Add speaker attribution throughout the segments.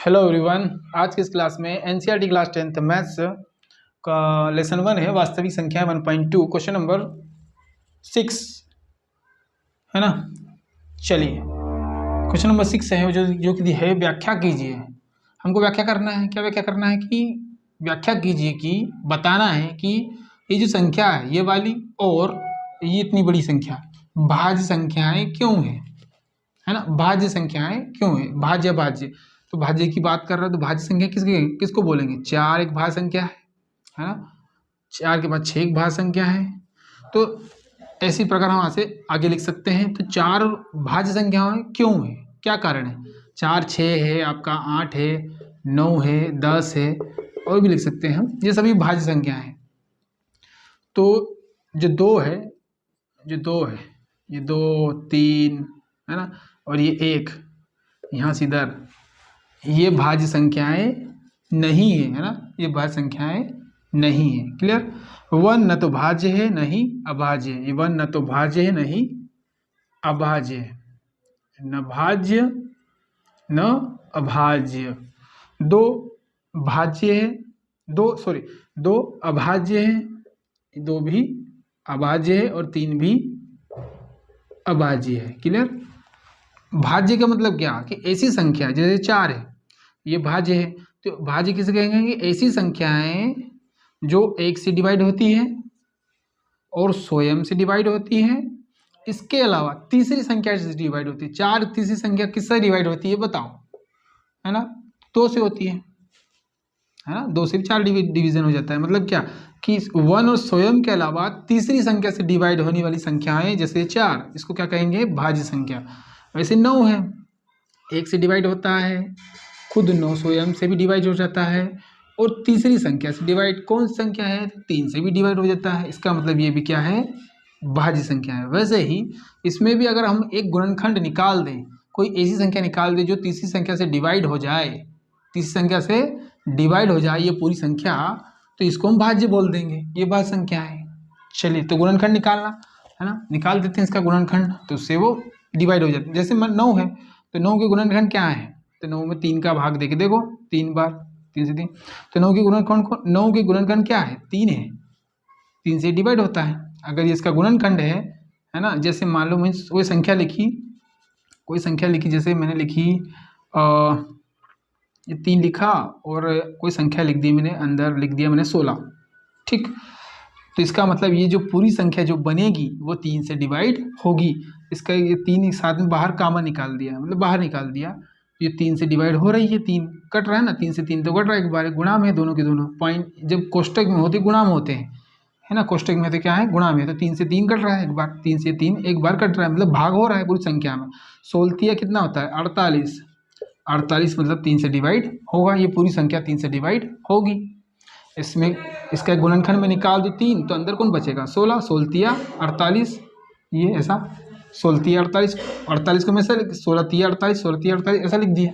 Speaker 1: Hello everyone. आज की इस क्लास में एनसीईआरटी क्लास 10th मैथ्स का लेसन 1 है वास्तविक संख्या 1.2 क्वेश्चन नंबर 6 है ना। चलिए क्वेश्चन नंबर 6 है जो कि है व्याख्या कीजिए। हमको व्याख्या करना है। क्या व्याख्या करना है कि व्याख्या कीजिए कि बताना है कि ये जो संख्या है ये वाली और ये इतनी बड़ी संख्या भाज्य संख्याएं क्यों है ना। भाज्य संख्याएं क्यों है, भाज्य भाज्य तो भाज्य की बात कर रहा है तो भाज्य संख्या किसको बोलेंगे। 4 एक भाज्य संख्या है ना। 4 के बाद 6 एक भाज्य संख्या है। तो ऐसी प्रकार हम वहाँ से आगे लिख सकते हैं। तो 4 भाज्य संख्याएं क्यों है, क्या कारण है। 4 6 है, आपका 8 है, 9 है, 10 है, और भी लिख सकते हैं हम। ये सभी भाज्य संख्या है। तो जो 2 है ये 2 3 है ना, और ये 1 यहाँ से इधर, ये भाज्य संख्याएं नहीं है ना। ये भाज्य संख्याएं नहीं है। क्लियर। 1 न तो भाज्य है नहीं अभाज्य है। 1 न तो भाज्य है नहीं अभाज्य है, न भाज्य न अभाज्य। 2 भाज्य है, 2 अभाज्य है, 2 भी अभाज्य है और 3 भी अभाज्य है। क्लियर। भाज्य का मतलब क्या कि ऐसी संख्या जैसे 4 है ये भाज्य है। तो भाज्य किसे कहेंगे कि ऐसी संख्याएं जो 1 से डिवाइड होती है और स्वयं से डिवाइड होती है, इसके अलावा तीसरी संख्या से डिवाइड होती है। 4 तीसरी संख्या किससे डिवाइड होती है बताओ, है ना। 2 से होती है ना। 2 से 4 डिवीजन हो जाता है। मतलब क्या कि 1 और स्वयं के अलावा तीसरी संख्या से डिवाइड होने वाली संख्याएं जैसे 4, इसको क्या कहेंगे भाज्य संख्या। वैसे 9 है, 1 से डिवाइड होता है, खुद 9 स्वयं से भी डिवाइड हो जाता है, और तीसरी संख्या से डिवाइड कौन सी संख्या है 3 से भी डिवाइड हो जाता है। इसका मतलब ये भी क्या है भाज्य संख्या है। वैसे ही इसमें भी अगर हम एक गुणनखंड निकाल दें, कोई ऐसी संख्या निकाल दें जो तीसरी संख्या से डिवाइड हो जाए, तीसरी संख्या से डिवाइड हो जाए ये पूरी संख्या, तो इसको हम भाज्य बोल देंगे। ये भाज्य संख्या है। चलिए तो गुणनखंड निकालना है ना, निकाल देते हैं इसका गुणनखंड, तो उससे वो डिवाइड हो जाता है। जैसे 9 है तो 9 के गुणनखंड क्या है, तो 9 में 3 का भाग देके देखो 3 बार, 3 से 3, तो 9 के गुणनखंड क्या है 3 है, 3 से डिवाइड होता है। अगर ये इसका गुणनखंड है ना। जैसे मान लो मैं कोई संख्या लिखी, जैसे मैंने लिखी ये 3 लिखा और कोई संख्या लिख दी मैंने, अंदर लिख दिया मैंने 16, ठीक। तो इसका मतलब ये जो पूरी संख्या जो बनेगी वो 3 से डिवाइड होगी। इसका ये 3 एक साथ में बाहर कामा निकाल दिया, मतलब बाहर निकाल दिया। ये 3 से डिवाइड हो रही है, 3 कट रहा है ना, 3 से 3 तो कट रहा है, एक बार गुणा में है दोनों के दोनों पॉइंट। जब कोष्टक में होते गुणा में होते हैं, है ना, कोष्टक में तो क्या है गुणा में, तो 3 से 3 कट रहा है एक बार, 3 से 3 एक बार कट रहा है, मतलब भाग हो रहा है पूरी संख्या में। 16 कितना होता है 48, 48 मतलब 3 से डिवाइड होगा। ये पूरी संख्या 3 से डिवाइड होगी। इसमें इसका गुणनखंड में निकाल दो 3, तो अंदर कौन बचेगा 16, 16 48, ये ऐसा 16 48, 48 को मैं ऐसा 16 48, 16 48 ऐसा लिख दिया।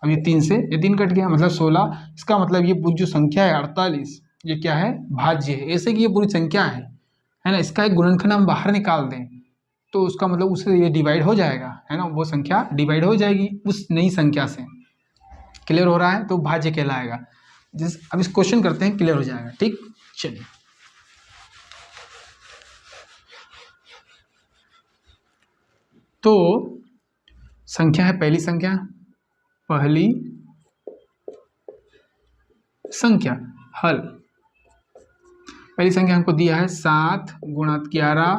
Speaker 1: अब ये 3 से ये 3 कट गया, मतलब 16। इसका मतलब ये पूरी जो संख्या है 48 ये क्या है भाज्य है। ऐसे कि ये पूरी संख्या है ना, इसका एक गुणनखंड हम बाहर निकाल दें तो उसका मतलब उससे ये डिवाइड हो जाएगा, है ना, वो संख्या डिवाइड हो जाएगी उस नई संख्या से। क्लियर हो रहा है, तो भाज्य कहलाएगा। अब इस क्वेश्चन करते हैं, क्लियर हो जाएगा, ठीक। चलिए तो संख्या है पहली संख्या हल। पहली संख्या हमको दिया है 7 गुणा 11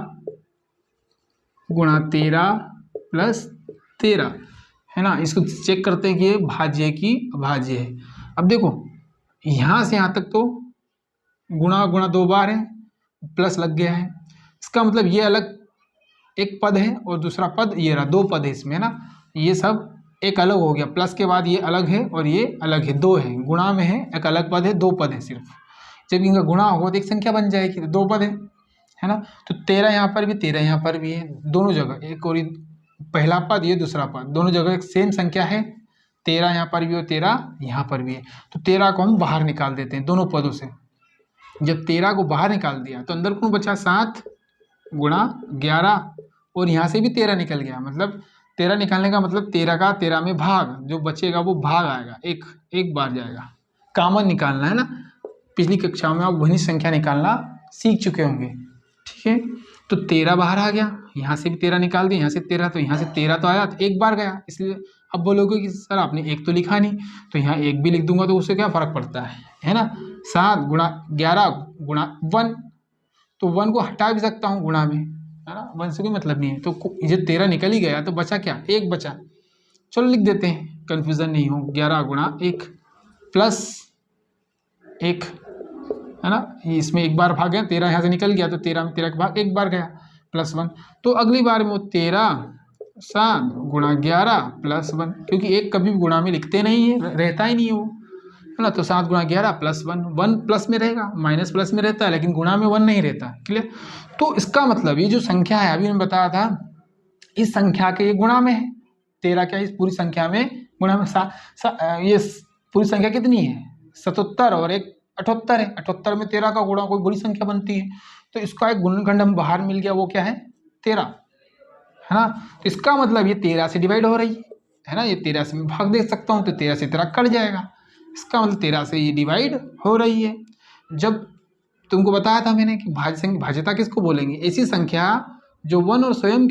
Speaker 1: गुणा 13 प्लस 13, है ना। इसको चेक करते हैं कि ये भाज्य की अभाज्य है। अब देखो यहाँ से यहाँ तक तो गुणा 2 बार है, प्लस लग गया है। इसका मतलब ये अलग एक पद है और दूसरा पद ये रहा, 2 पद है इसमें, है ना। ये सब एक अलग हो गया, प्लस के बाद ये अलग है और ये अलग है, 2 है, गुणा में है, एक अलग पद है, 2 पद है सिर्फ। जब इनका गुणा होगा तो एक संख्या बन जाएगी, तो 2 पद है ना। तो 13 यहाँ पर भी 13 यहाँ पर भी है, दोनों जगह एक और पहला पद ये दूसरा पद, दोनों जगह एक सेम संख्या है। 13 यहाँ पर भी और 13 यहाँ पर भी है। तो 13 को हम बाहर निकाल देते हैं दोनों पदों से। जब 13 को बाहर निकाल दिया तो अंदर कौन बचा 7 गुणा 11, और यहाँ से भी 13 निकल गया, मतलब 13 निकालने का मतलब 13 का 13 में भाग, जो बचेगा वो भाग आएगा, एक बार जाएगा। कॉमन निकालना है ना, पिछली कक्षा में आप वही संख्या निकालना सीख चुके होंगे, ठीक है। तो 13 बाहर आ गया, यहाँ से भी 13 निकाल दिया, यहाँ से 13, तो यहाँ से 13 तो आया, तो एक बार गया, इसलिए अब बोलोगे कि सर आपने एक तो लिखा नहीं, तो यहाँ एक भी लिख दूंगा तो उससे क्या फ़र्क पड़ता है ना। 7 गुणा 11 गुणा 1, तो 1 को हटा भी सकता हूँ गुणा में, है ना, 1 से कोई मतलब नहीं है। तो ये 13 निकल ही गया, तो बचा क्या, एक बचा। चलो लिख देते हैं, कन्फ्यूज़न नहीं हो। 11 गुणा 1 प्लस 1, है ना, ये इसमें एक बार भाग गया, 13 यहाँ से निकल गया, तो 13 में 13 का भाग एक बार गया, प्लस 1। तो अगली बार में वो 13 7 गुणा 11 प्लस 1, क्योंकि एक कभी भी गुणा में लिखते नहीं है, रहता ही नहीं है वो, है ना। तो 7 गुणा 11 प्लस 1, 1 प्लस में रहेगा, माइनस प्लस में रहता है, लेकिन गुणा में 1 नहीं रहता, क्लियर। तो इसका मतलब ये जो संख्या है, अभी मैंने बताया था, इस संख्या के ये गुणा में है। 13 क्या इस पूरी संख्या में गुणा में, ये पूरी संख्या कितनी है, 77, और एक 78 है। 78 में 13 का गुणा कोई बड़ी संख्या बनती है, तो इसका एक गुणनखंड हम बाहर मिल गया, वो क्या है, 13, है ना। तो इसका मतलब ये 13 से डिवाइड हो रही है ना, ये 13 से मैं भाग दे सकता हूँ, तो 13 से 13 कट जाएगा, इसका मतलब 13 से ये डिवाइड हो रही है। जब तुमको बताया था मैंने कि भाज्यता किसको बोलेंगे, ऐसी संख्या जो 1 और स्वयं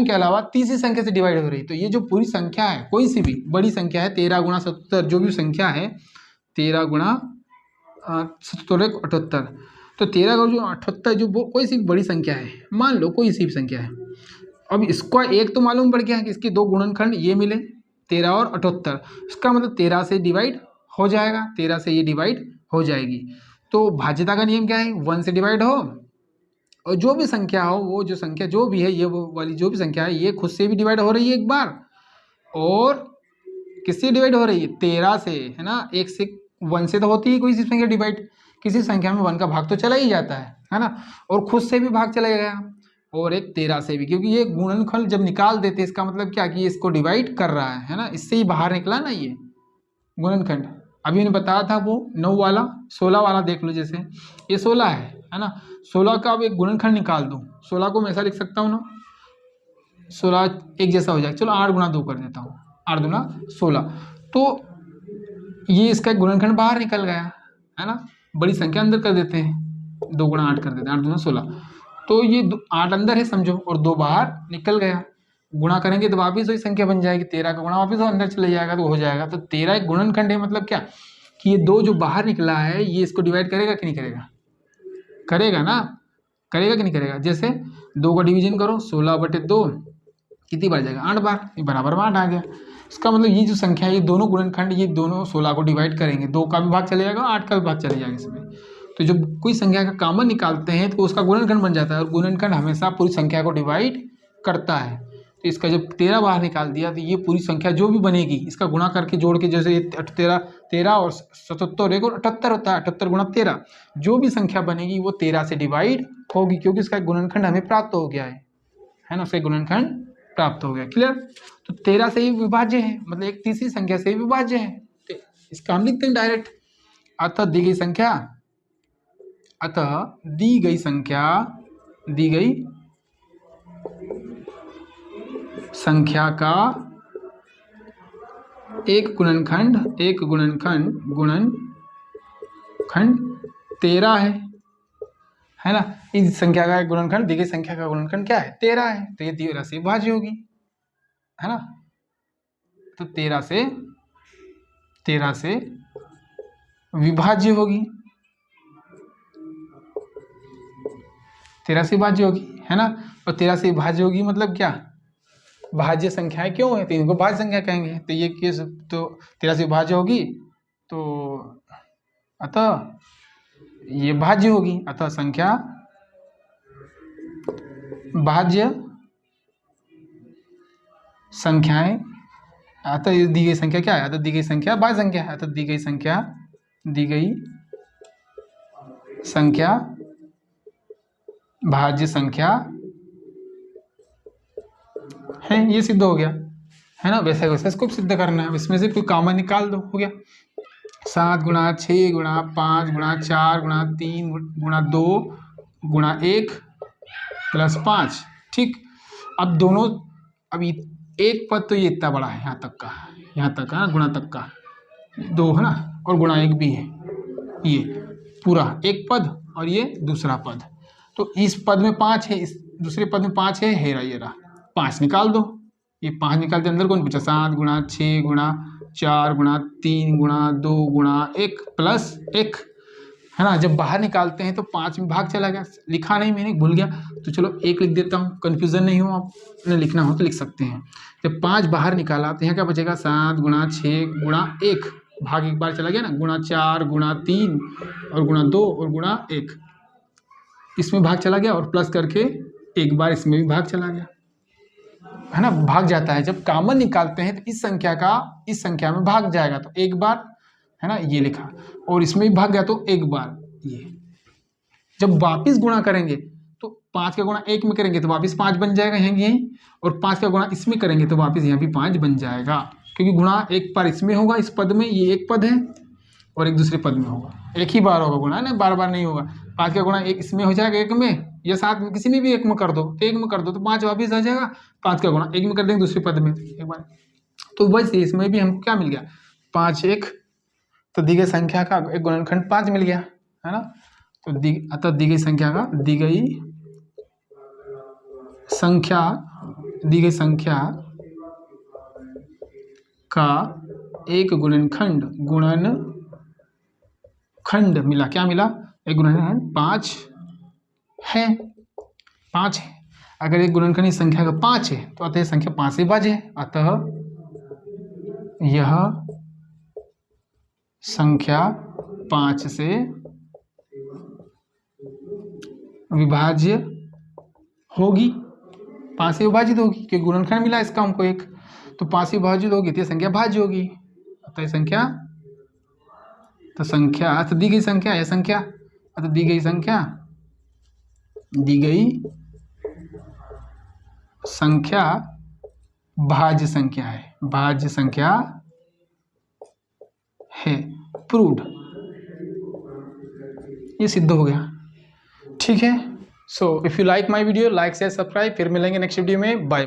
Speaker 1: के अलावा तीसरी संख्या से डिवाइड हो रही है। तो ये जो पूरी संख्या है, कोई सी भी बड़ी संख्या है, 13 गुणा 77, जो भी संख्या है, 13 गुणा 77 78, तो 13 का जो 78 जो वो कोई सी भी बड़ी संख्या है, मान लो कोई सी भी संख्या है। अब इसका एक तो मालूम पड़ गया कि इसके दो गुणनखंड ये मिले, 13 और 78, इसका मतलब 13 से डिवाइड हो जाएगा, 13 से ये डिवाइड हो जाएगी। तो भाज्यता का नियम क्या है, 1 से डिवाइड हो, और जो भी संख्या हो, वो जो संख्या जो भी है, ये वो वाली जो भी संख्या है, ये खुद से भी डिवाइड हो रही है एक बार, और किससे डिवाइड हो रही है, 13 से, है ना। 1 से 1 से तो होती है कोई सी संख्या डिवाइड, किसी संख्या में 1 का भाग तो चला ही जाता है ना, और खुद से भी भाग चला गया, और एक 13 से भी, क्योंकि ये गुणनखंड जब निकाल देते हैं, इसका मतलब क्या कि ये इसको डिवाइड कर रहा है ना, इससे ही बाहर निकला ना ये गुणनखंड। अभी मैंने बताया था वो 9 वाला 16 वाला देख लो, जैसे ये 16 है ना, 16 का अब एक गुणनखंड निकाल दूँ, 16 को मैं ऐसा लिख सकता हूँ ना, 16 एक जैसा हो जाएगा। चलो 8 गुणा 2 कर देता हूँ, 8 दूना 16, तो ये इसका एक गुणनखंड बाहर निकल गया, है ना। बड़ी संख्या अंदर कर देते हैं, 2 गुणा 8 कर देते हैं, 8 दूना 16, तो ये 8 अंदर है समझो, और 2 बाहर निकल गया। गुणा करेंगे तो वापिस वही संख्या बन जाएगी, 13 का गुणा वापिस अंदर चले जाएगा, तो हो जाएगा। तो 13 एक गुणनखंड है, मतलब क्या कि ये 2 जो बाहर निकला है, ये इसको डिवाइड करेगा कि नहीं करेगा, करेगा ना, करेगा कि नहीं करेगा। जैसे 2 का डिवीजन करो, 16/2 कितनी बार जाएगा, 8 बार, ये बराबर में 8 आ गया। इसका मतलब ये जो संख्या है, ये दोनों गुणनखंड, ये दोनों 16 को डिवाइड करेंगे, 2 का भी भाग चले जाएगा, 8 का भी भाग चले जाएगा इसमें। तो जब कोई संख्या का कॉमन निकालते हैं तो उसका गुणनखंड बन जाता है, और गुणनखंड हमेशा पूरी संख्या को डिवाइड करता है। तो इसका जब 13 बाहर निकाल दिया, तो ये पूरी संख्या जो भी बनेगी, इसका गुणा करके जोड़ के, जैसे 13 और 77 एक और 78 होता है, 78 गुणा 13, जो भी संख्या बनेगी वो 13 से डिवाइड होगी, क्योंकि इसका गुणनखंड हमें प्राप्त हो गया है ना, उसका गुणनखंड प्राप्त हो गया, क्लियर। तो 13 से ही विभाज्य है, मतलब एक तीसरी संख्या से ही विभाज्य है, तो इसका हम लिखते हैं डायरेक्ट, अतः दी गई संख्या, अतः दी गई संख्या का एक गुणनखंड 13 है ना। इस संख्या का एक गुणनखंड, दी गई संख्या का गुणनखंड क्या है, 13 है, तो ये 13 से विभाज्य होगी, है ना। तो 13 से विभाज्य होगी, 13 से विभाज्य होगी, है ना। और 13 से विभाज्य होगी मतलब क्या, भाज्य संख्याएं क्यों है, तो इनको भाज्य संख्या कहेंगे। तो ये केस, तो 13 से विभाज्य होगी, तो अतः ये भाज्य होगी, अतः संख्या भाज्य संख्याएं, अतः दी गई संख्या क्या है, अतः दी गई संख्या भाज्य संख्या है, अतः दी गई संख्या भाज्य संख्या है, ये सिद्ध हो गया, है ना। वैसे वैसे इसको सिद्ध करना है, इसमें से कोई कॉमन निकाल दो, हो गया। 7 गुणा 6 गुणा 5 गुणा 4 गुणा 3 गुणा 2 गुणा 1 प्लस 5, ठीक। अब दोनों, अभी एक पद तो ये इतना बड़ा है, यहाँ तक का गुणा तक का 2 है ना, और गुणा 1 भी है, ये पूरा एक पद और ये दूसरा पद। तो इस पद में 5 है, इस दूसरे पद में 5 है, हेरा ये रहा 5 निकाल दो। ये 5 निकाल के अंदर कौन बचा, 7 गुणा 6 गुणा 4 गुणा 3 गुणा 2 गुणा 1 प्लस 1 है ना। जब बाहर निकालते हैं तो 5 में भाग चला गया, लिखा नहीं मैंने, भूल गया, तो चलो 1 लिख देता हूँ, कन्फ्यूज़न नहीं हो, आपने लिखना हो तो लिख सकते हैं। जब 5 बाहर निकाला तो यहाँ क्या बचेगा, 7 गुणा 6 गुणा 1, भाग एक बार चला गया ना, गुणा 4 गुणा 3 और गुणा 2 और गुणा 1, इसमें भाग चला गया, और प्लस करके एक बार इसमें भी भाग चला गया, है ना, भाग जाता है। जब कॉमन निकालते हैं तो इस संख्या का इस संख्या में भाग जाएगा, तो एक बार है ना, ये लिखा, और इसमें भी भाग गया तो एक बार ये। जब वापिस गुणा करेंगे तो 5 का गुणा 1 में करेंगे तो वापिस 5 बन जाएगा यहीं, और 5 का गुणा इसमें करेंगे तो वापिस यहाँ भी 5 बन जाएगा, क्योंकि गुणा एक बार इसमें होगा, इस पद में, ये एक पद है, और एक दूसरे पद में होगा, एक ही बार होगा गुणा, ना बार बार नहीं होगा। 5 का गुणा 1 इसमें हो जाएगा 1 में, या 7 में, किसी में भी 1 में कर दो, 1 में कर दो तो 5 वापिस आ जाएगा। 5 का गुणा 1 में कर देंगे दूसरे पद में एक बार, तो वैसे इसमें भी हमको क्या मिल गया, 5 1, तो दी गई संख्या का एक गुणनखंड 5 मिल गया, है ना। तो अतः दी गई संख्या का एक गुणनखंड मिला, क्या मिला, एक गुणनखंड 5 है, 5 है। अगर एक गुणनखंड इस संख्या का 5 है तो अतः संख्या 5 से विभाज्य है, अतः यह संख्या 5 से विभाज्य होगी, 5 से विभाजित होगी, क्योंकि गुणनखंड मिला इसका हमको एक, तो 5 से विभाजित होगी तो संख्या भाज्य होगी, अतः संख्या, तो संख्या अतः दी गई संख्या, यह संख्या अतः दी गई संख्या भाज्य संख्या है, भाज्य संख्या है, प्रूव्ड, ये सिद्ध हो गया। ठीक है, so if you like my video, like share subscribe, फिर मिलेंगे नेक्स्ट वीडियो में, बाय।